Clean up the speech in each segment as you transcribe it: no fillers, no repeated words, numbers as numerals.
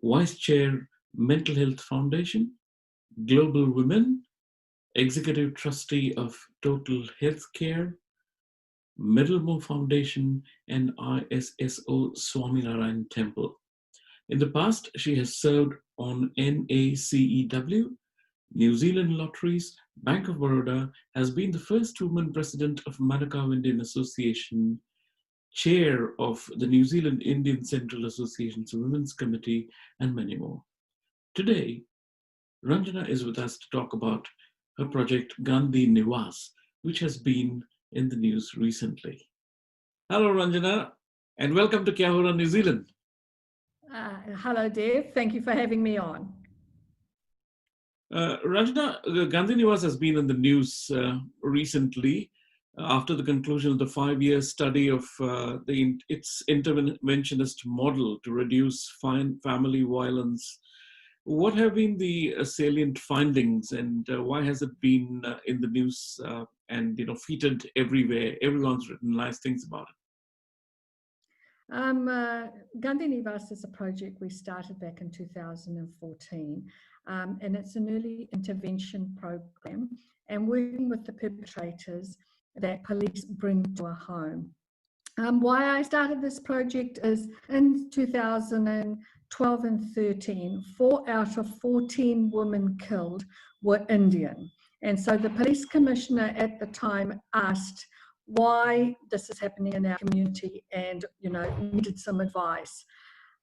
Vice Chair, Mental Health Foundation, Global Women, Executive Trustee of Total Healthcare, Middlemore Foundation, and ISSO Swaminarayan Temple. In the past, she has served on NACEW, New Zealand Lotteries, Bank of Baroda, has been the first woman president of Manukau Indian Association, chair of the New Zealand Indian Central Association's Women's Committee, and many more. Today, Ranjna is with us to talk about her project Gandhi Nivas, which has been in the news recently. Hello, Ranjna, and welcome to Kya Hora New Zealand. Hello, Dev. Thank you for having me on. Ranjna, Gandhi Nivas has been in the news recently after the conclusion of the 5-year study of its interventionist model to reduce family violence. What have been the salient findings, and why has it been in the news and featured everywhere? Everyone's written nice things about it. Gandhi Nivas is a project we started back in 2014, and it's an early intervention program and working with the perpetrators that police bring to a home. Why I started this project is in 2012 and 13, 4 out of 14 women killed were Indian. And so the police commissioner at the time asked why this is happening in our community and, needed some advice.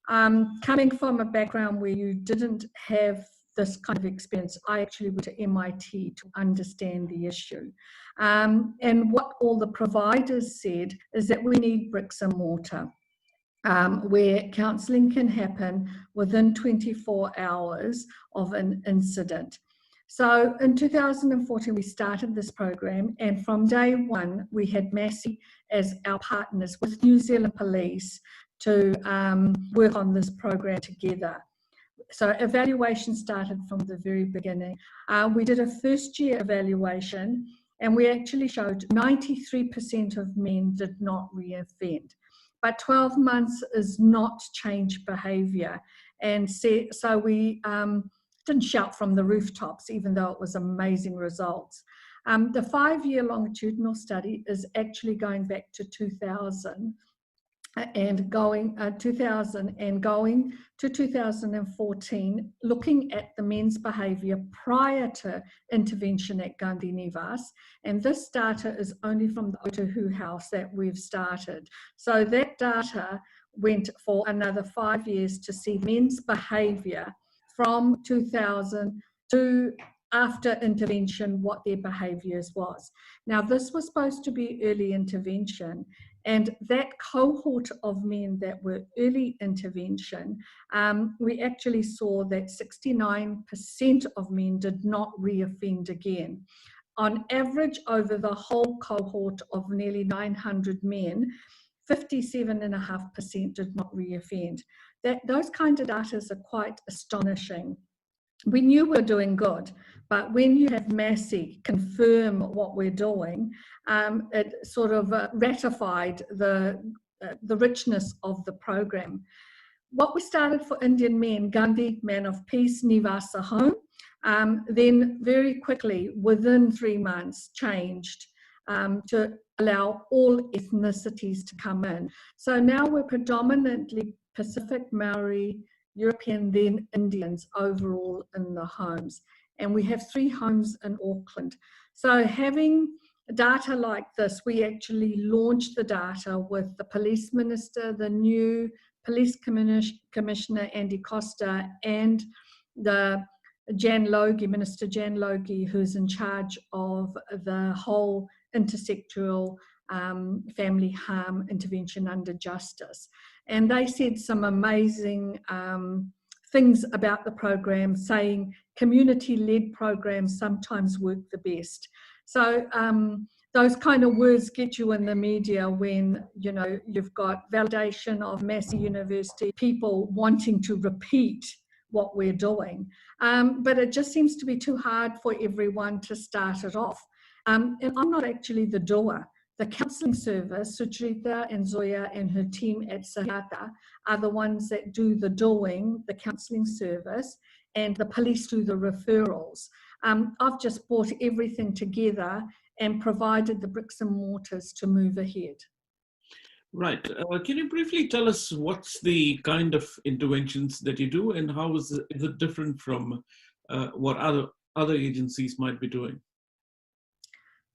Coming from a background where you didn't have this kind of experience, I actually went to MIT to understand the issue. And what all the providers said is that we need bricks and mortar, where counselling can happen within 24 hours of an incident. So in 2014, we started this program, and from day one, we had Massey as our partners with New Zealand Police to work on this program together. So evaluation started from the very beginning. We did a first-year evaluation, and we actually showed 93% of men did not reoffend. But 12 months is not change behaviour, and so we didn't shout from the rooftops, even though it was amazing results. The 5-year longitudinal study is actually going back to 2000 and going to 2014, looking at the men's behaviour prior to intervention at Gandhi Nivas. And this data is only from the Otahu house that we've started. So that data went for another 5 years to see men's behaviour from 2000 to after intervention, what their behaviours was. Now, this was supposed to be early intervention, and that cohort of men that were early intervention, we actually saw that 69% of men did not reoffend again. On average, over the whole cohort of nearly 900 men, 57.5% did not reoffend. Those kind of data are quite astonishing. We knew we were doing good, but when you have Massey confirm what we're doing, it sort of ratified the richness of the program. What we started for Indian men, Gandhi, Man of Peace, Nivas, a home, then very quickly, within 3 months, changed to allow all ethnicities to come in. So now we're predominantly Pacific, Maori, European, then Indians overall in the homes. And we have 3 homes in Auckland. So having data like this, we actually launched the data with the police minister, the new police commissioner, Andy Costa, and the Minister Jan Logie, who's in charge of the whole intersectoral family harm intervention under justice. And they said some amazing things about the program, saying community-led programs sometimes work the best. So those kind of words get you in the media when, you've got validation of Massey University, people wanting to repeat what we're doing. But it just seems to be too hard for everyone to start it off. And I'm not actually the doer. The counselling service, Sucharita and Zoya and her team at Sahata, are the ones that do the doing, the counselling service, and the police do the referrals. I've just brought everything together and provided the bricks and mortars to move ahead. Right. Can you briefly tell us what's the kind of interventions that you do, and how is it different from what other agencies might be doing?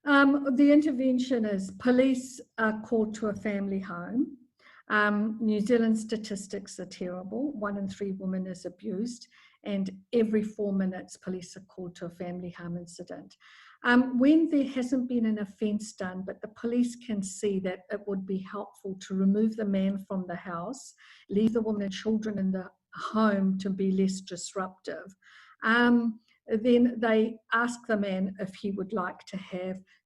The intervention is police are called to a family home. New Zealand statistics are terrible. 1 in 3 women is abused, and every 4 minutes police are called to a family harm incident. When there hasn't been an offence done, but the police can see that it would be helpful to remove the man from the house, leave the woman and children in the home to be less disruptive, then they ask the man if he would like to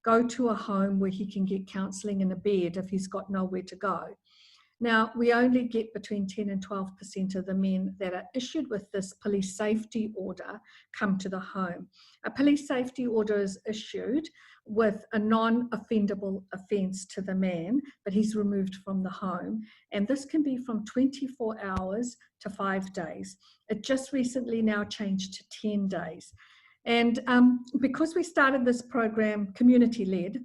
go to a home where he can get counselling in a bed if he's got nowhere to go. Now, we only get between 10 and 12% of the men that are issued with this police safety order come to the home. A police safety order is issued with a non-offendable offence to the man, but he's removed from the home. And this can be from 24 hours to 5 days. It just recently now changed to 10 days. And because we started this program community-led,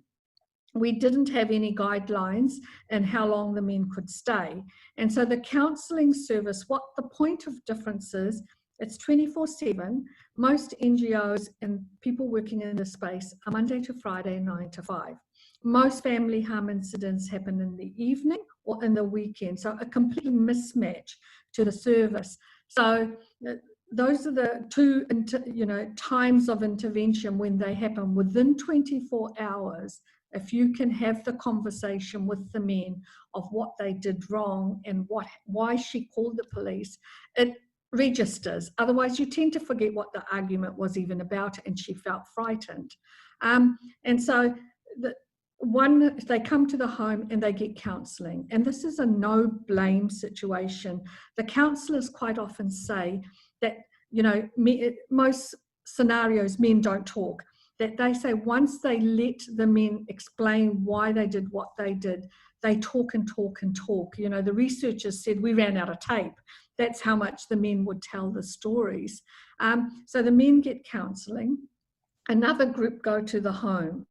we didn't have any guidelines in how long the men could stay. And so the counselling service, what the point of difference is, it's 24/7. Most NGOs and people working in this space are Monday to Friday, 9 to 5. Most family harm incidents happen in the evening or in the weekend. So a complete mismatch to the service. So those are the two times of intervention when they happen within 24 hours. If you can have the conversation with the men of what they did wrong and why she called the police, it registers. Otherwise, you tend to forget what the argument was even about, and she felt frightened. And so they come to the home and they get counselling. And this is a no-blame situation. The counsellors quite often say that, most scenarios, men don't talk. That they say once they let the men explain why they did what they did, they talk and talk and talk. The researchers said we ran out of tape. That's how much the men would tell the stories. So the men get counselling. Another group go to the home,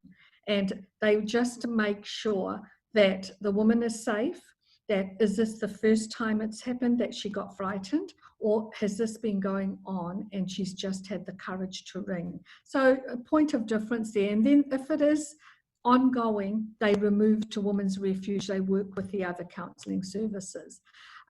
and they just make sure that the woman is safe, that is this the first time it's happened that she got frightened, or has this been going on and she's just had the courage to ring? So a point of difference there. And then if it is ongoing, they remove to Women's Refuge. They work with the other counselling services.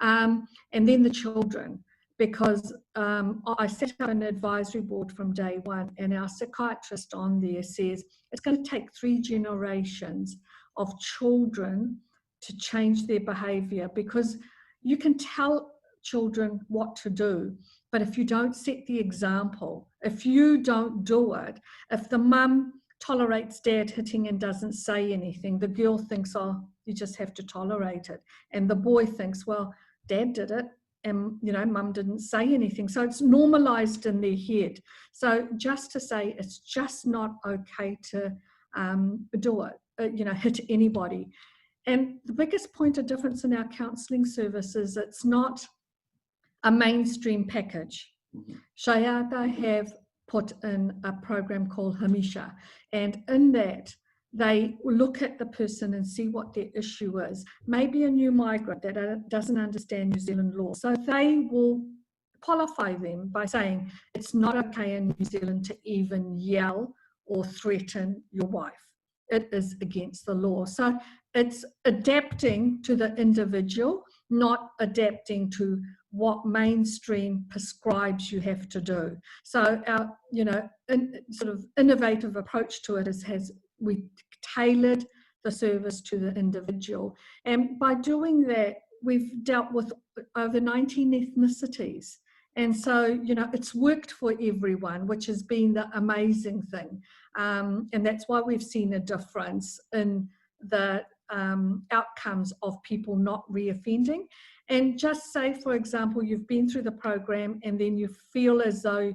And then the children, because I set up an advisory board from day one, and our psychiatrist on there says it's going to take 3 generations of children to change their behaviour, because you can tell children what to do, but if you don't set the example, if you don't do it, if the mum tolerates dad hitting and doesn't say anything, the girl thinks, oh, you just have to tolerate it, and the boy thinks, well, dad did it and mum didn't say anything. So it's normalized in their head. So just to say it's just not okay to do it, hit anybody. And the biggest point of difference in our counselling service is it's not a mainstream package. Shayata have put in a program called Hamisha, and in that they look at the person and see what their issue is. Maybe a new migrant that doesn't understand New Zealand law. So they will qualify them by saying it's not okay in New Zealand to even yell or threaten your wife. It is against the law. So it's adapting to the individual, not adapting to what mainstream prescribes you have to do. So our, sort of innovative approach to it we tailored the service to the individual. And by doing that, we've dealt with over 19 ethnicities. And so, it's worked for everyone, which has been the amazing thing. And that's why we've seen a difference in the outcomes of people not reoffending. And just say, for example, you've been through the program and then you feel as though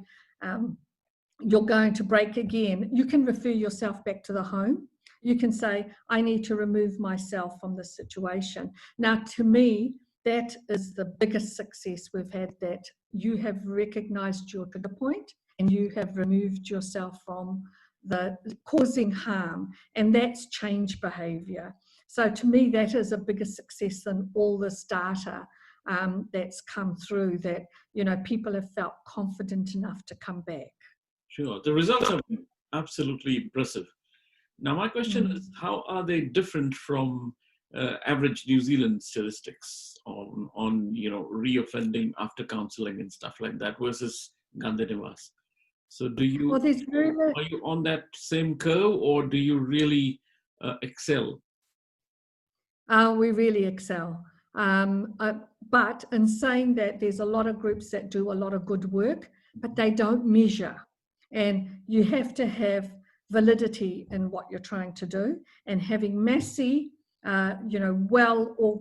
you're going to break again, you can refer yourself back to the home. you can say, I need to remove myself from this situation. Now, to me, that is the biggest success we've had, that you have recognized your trigger point and you have removed yourself from the causing harm, and that's change behavior. So to me, that is a bigger success than all this data that's come through, that, you know, people have felt confident enough to come back. Sure. The results are absolutely impressive. Now, my question is, how are they different from average New Zealand statistics on reoffending after counselling and stuff like that versus Gandhi Nivas? So are you on that same curve, or do you really excel? We really excel. But in saying that, there's a lot of groups that do a lot of good work, but they don't measure. And you have to have validity in what you're trying to do, and having Massey, well or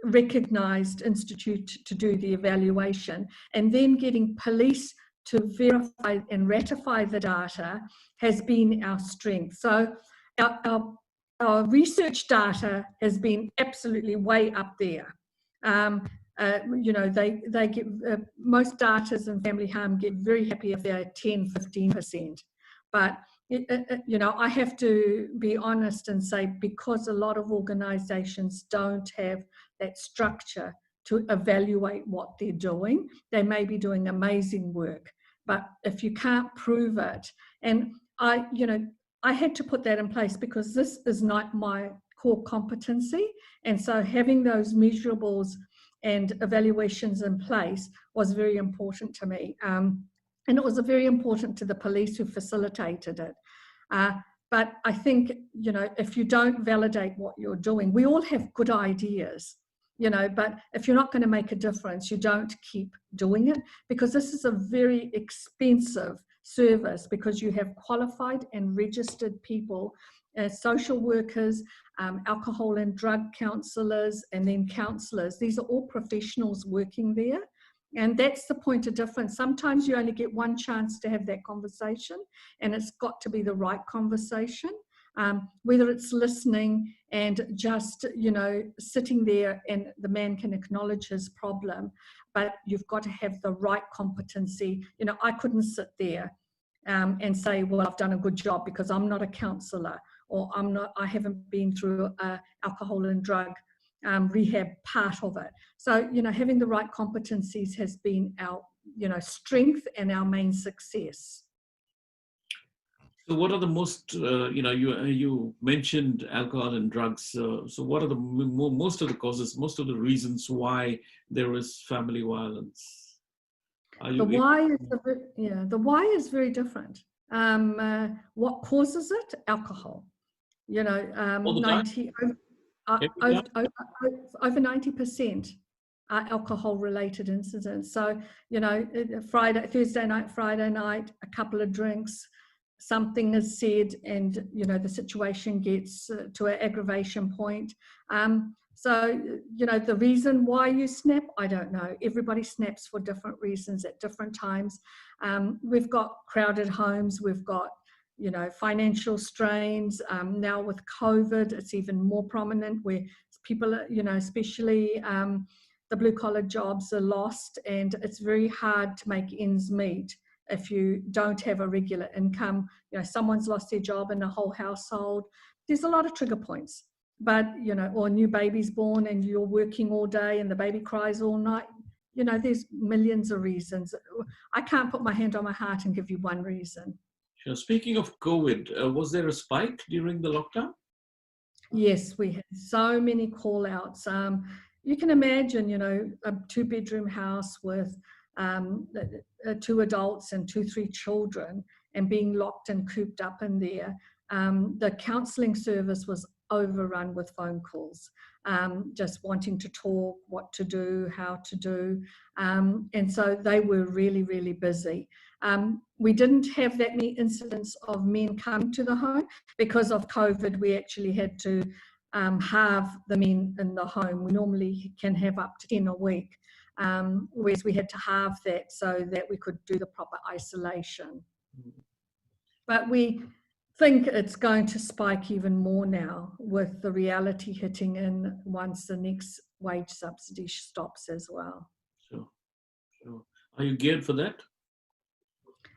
recognized institute to do the evaluation, and then getting police to verify and ratify the data has been our strength. So our research data has been absolutely way up there. They get most datas in family harm get very happy if they're 10-15%, but I have to be honest and say, because a lot of organizations don't have that structure to evaluate what they're doing, they may be doing amazing work, but if you can't prove it, and I had to put that in place because this is not my core competency, and so having those measurables and evaluations in place was very important to me. And it was very important to the police who facilitated it. But I think, if you don't validate what you're doing, we all have good ideas, but if you're not going to make a difference, you don't keep doing it, because this is a very expensive service, because you have qualified and registered people, social workers, alcohol and drug counsellors, and then counsellors. These are all professionals working there. And that's the point of difference. Sometimes you only get one chance to have that conversation, and it's got to be the right conversation. Whether it's listening and just, sitting there and the man can acknowledge his problem, but you've got to have the right competency. I couldn't sit there and say, well, I've done a good job because I'm not a counsellor, or I haven't been through alcohol and drug rehab part of it. So, having the right competencies has been our, strength and our main success. So what are the most, you mentioned alcohol and drugs. So what are the most of the causes, most of the reasons why there is family violence? The why is very different. What causes it? Alcohol. Over 90% are alcohol-related incidents. So, Thursday night, Friday night, a couple of drinks, something is said, and the situation gets to an aggravation point. So the reason why you snap, I don't know. Everybody snaps for different reasons at different times. We've got crowded homes, we've got financial strains. Now with COVID, it's even more prominent, where people, especially the blue-collar jobs are lost, and it's very hard to make ends meet if you don't have a regular income. Someone's lost their job in the whole household. There's a lot of trigger points, but, or a new baby's born and you're working all day and the baby cries all night. There's millions of reasons. I can't put my hand on my heart and give you one reason. Sure. Speaking of COVID, was there a spike during the lockdown? Yes, we had so many call-outs. You can imagine, a 2-bedroom house with 2 adults and 2-3 children, and being locked and cooped up in there. The counselling service was overrun with phone calls, just wanting to talk, what to do, how to do. And so they were really, really busy. We didn't have that many incidents of men coming to the home. Because of COVID, we actually had to halve the men in the home. We normally can have up to 10 a week, whereas we had to halve that so that we could do the proper isolation. But think it's going to spike even more now with the reality hitting in once the next wage subsidy stops as well. Sure, sure. Are you geared for that?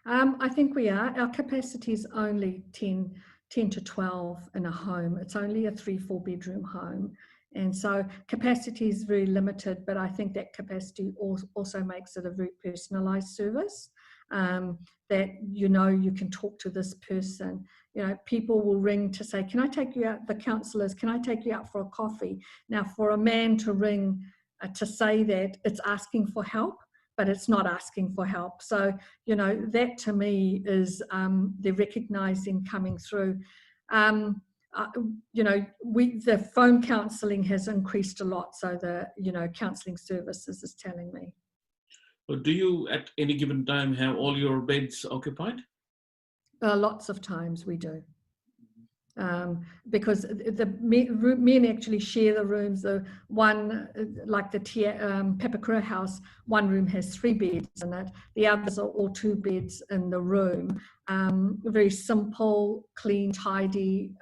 I think we are. Our capacity is only 10 to 12 in a home. It's only a 3-4 bedroom home. And so capacity is very limited, but I think that capacity also makes it a very personalised service, that, you know, you can talk to this person. You know, people will ring to say, can I take you out, the counsellors, can I take you out for a coffee? Now, for a man to ring to say that, it's asking for help, but it's not asking for help. So, you know, that to me is they're recognising coming through. You know, the phone counselling has increased a lot. So the, you know, counselling services is telling me. But do you at any given time have all your beds occupied? Lots of times we do. Because the men actually share the rooms. The one, like the Pepakura house, one room has 3 beds in it. The others are all 2 beds in the room. Very simple, clean, tidy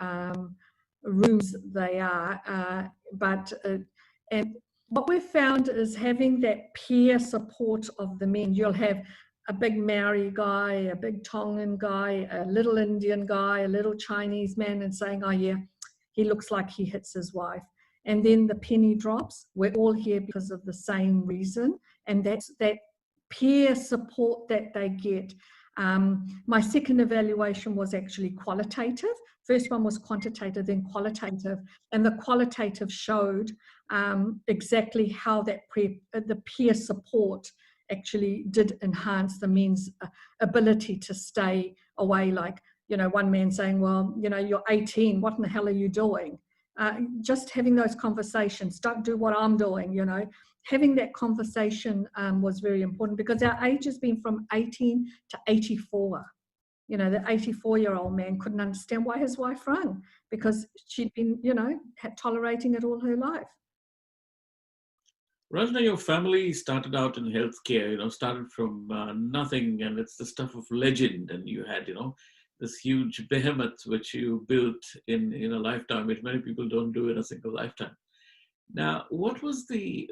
rooms they are. And what we've found is having that peer support of the men. You'll have a big Maori guy, a big Tongan guy, a little Indian guy, a little Chinese man, and saying, oh yeah, he looks like he hits his wife. And then the penny drops. We're all here because of the same reason. And that's that peer support that they get. My second evaluation was actually qualitative. First one was quantitative, then qualitative. And the qualitative showed exactly how that the peer support actually did enhance the men's ability to stay away. Like, you know, one man saying, well, you know, you're 18, what in the hell are you doing? Just having those conversations, don't do what I'm doing, you know. Having that conversation was very important, because our age has been from 18 to 84. You know, the 84-year-old man couldn't understand why his wife rang, because she'd been, you know, tolerating it all her life. Ranjna, your family started out in healthcare, you know, started from nothing, and it's the stuff of legend. And you had, you know, this huge behemoth which you built in a lifetime, which many people don't do in a single lifetime. Now, what was the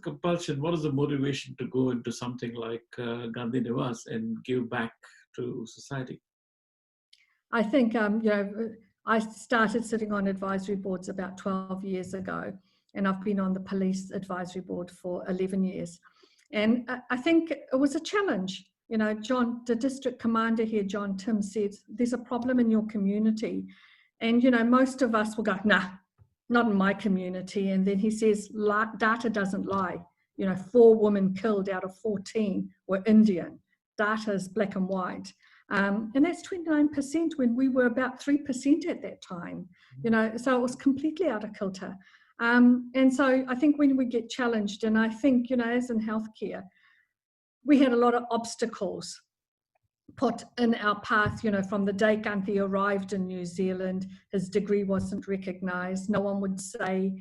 compulsion? What was the motivation to go into something like Gandhi Nivas and give back to society? I think, you know, I started sitting on advisory boards about 12 years ago, and I've been on the police advisory board for 11 years. And I think it was a challenge. You know, John, the district commander here, John Tim, said, there's a problem in your community. And, you know, most of us will go, nah, not in my community. And then he says, data doesn't lie. You know, 4 women killed out of 14 were Indian. Data is black and white. And that's 29% when we were about 3% at that time. You know, so it was completely out of kilter. And so I think when we get challenged, and I think, you know, as in healthcare, we had a lot of obstacles put in our path. You know, from the day Gandhi arrived in New Zealand, his degree wasn't recognised. No one would say,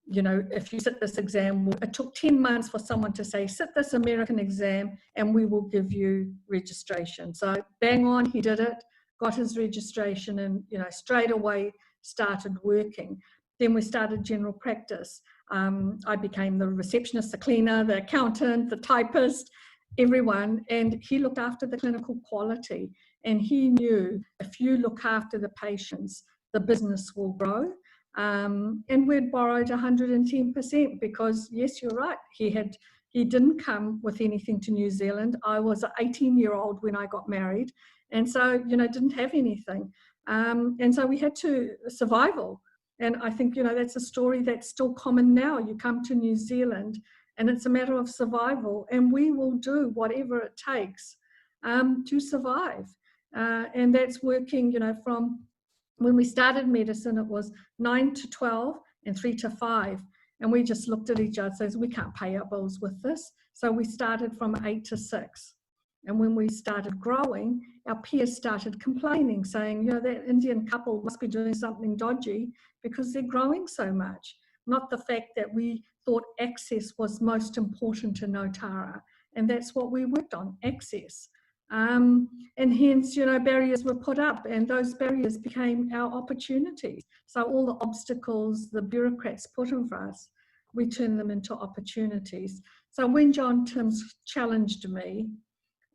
you know, if you sit this exam, it took 10 months for someone to say, sit this American exam and we will give you registration. So bang on, he did it, got his registration, and, you know, straight away started working. Then we started general practice. I became the receptionist, the cleaner, the accountant, the typist, everyone. And he looked after the clinical quality. And he knew if you look after the patients, the business will grow. And we'd borrowed 110%, because yes, you're right, he didn't come with anything to New Zealand. I was an 18-year-old when I got married, and so, you know, didn't have anything. And so we had to survival. And I think, you know, that's a story that's still common now. You come to New Zealand and it's a matter of survival, and we will do whatever it takes to survive. And that's working, you know, from when we started medicine, it was 9 to 12 and 3 to 5. And we just looked at each other and said, we can't pay our bills with this. So we started from 8 to 6. And when we started growing, our peers started complaining, saying, you know, that Indian couple must be doing something dodgy because they're growing so much. Not the fact that we thought access was most important to Notara. And that's what we worked on, access. And hence, you know, barriers were put up, and those barriers became our opportunities. So all the obstacles the bureaucrats put in for us, we turned them into opportunities. So when John Timms challenged me,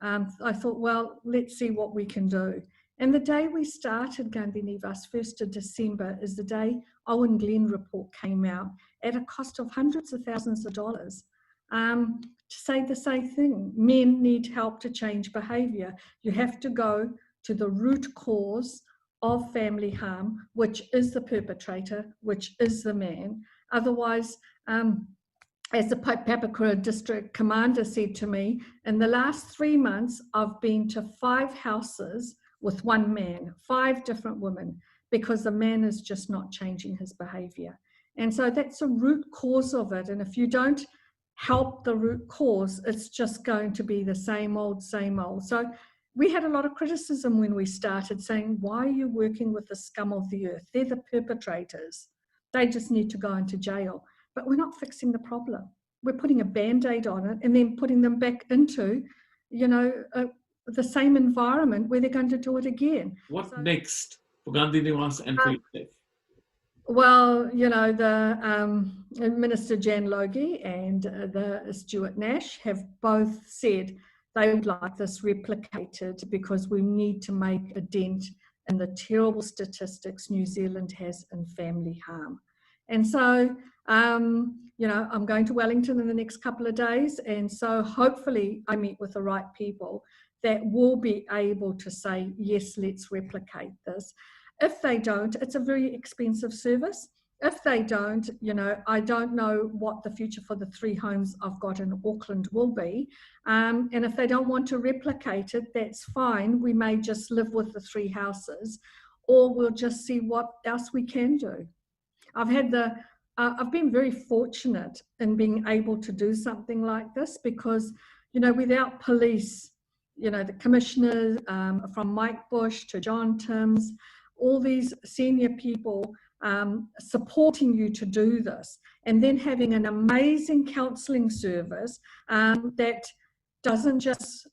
I thought, well, let's see what we can do. And the day we started Gandhi Nivas, 1st of December, is the day Owen Glenn report came out at a cost of hundreds of thousands of dollars, to say the same thing. Men need help to change behaviour. You have to go to the root cause of family harm, which is the perpetrator, which is the man. Otherwise, as the Papakura district commander said to me, in the last 3 months, I've been to 5 houses with one man, 5 different women, because the man is just not changing his behavior. And so that's a root cause of it. And if you don't help the root cause, it's just going to be the same old, same old. So we had a lot of criticism when we started, saying, why are you working with the scum of the earth? They're the perpetrators. They just need to go into jail. But we're not fixing the problem. We're putting a Band-Aid on it and then putting them back into, you know, the same environment where they're going to do it again. What next for Gandhi Nivas and for yourself? Well, you know, the Minister Jan Logie and the Stuart Nash have both said they would like this replicated because we need to make a dent in the terrible statistics New Zealand has in family harm. And so, you know, I'm going to Wellington in the next couple of days. And so hopefully I meet with the right people that will be able to say, yes, let's replicate this. If they don't, it's a very expensive service. If they don't, you know, I don't know what the future for the 3 homes I've got in Auckland will be. And if they don't want to replicate it, that's fine. We may just live with the 3 houses, or we'll just see what else we can do. I've been very fortunate in being able to do something like this because, you know, without police, you know, the commissioners, from Mike Bush to John Timms, all these senior people supporting you to do this, and then having an amazing counselling service that doesn't just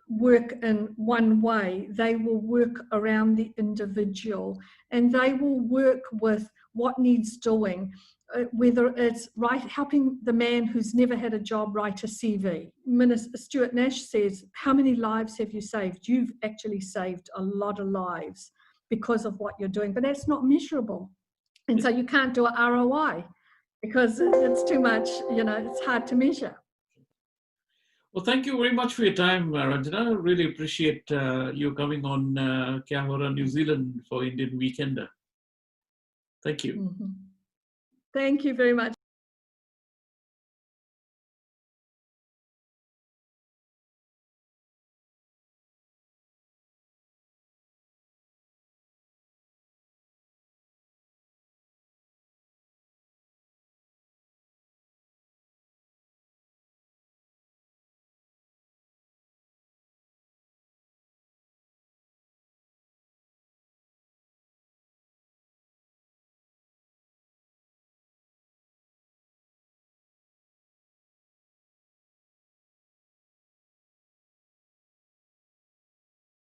work in one way. They will work around the individual, and they will work with what needs doing, whether it's helping the man who's never had a job write a CV. Minister Stuart Nash says, how many lives have you saved? You've actually saved a lot of lives because of what you're doing, but that's not measurable. And so you can't do an ROI because it's too much, you know, it's hard to measure. Well, thank you very much for your time, Ranjna. I really appreciate you coming on Kya Hora New Zealand for Indian Weekender. Thank you. Thank you very much.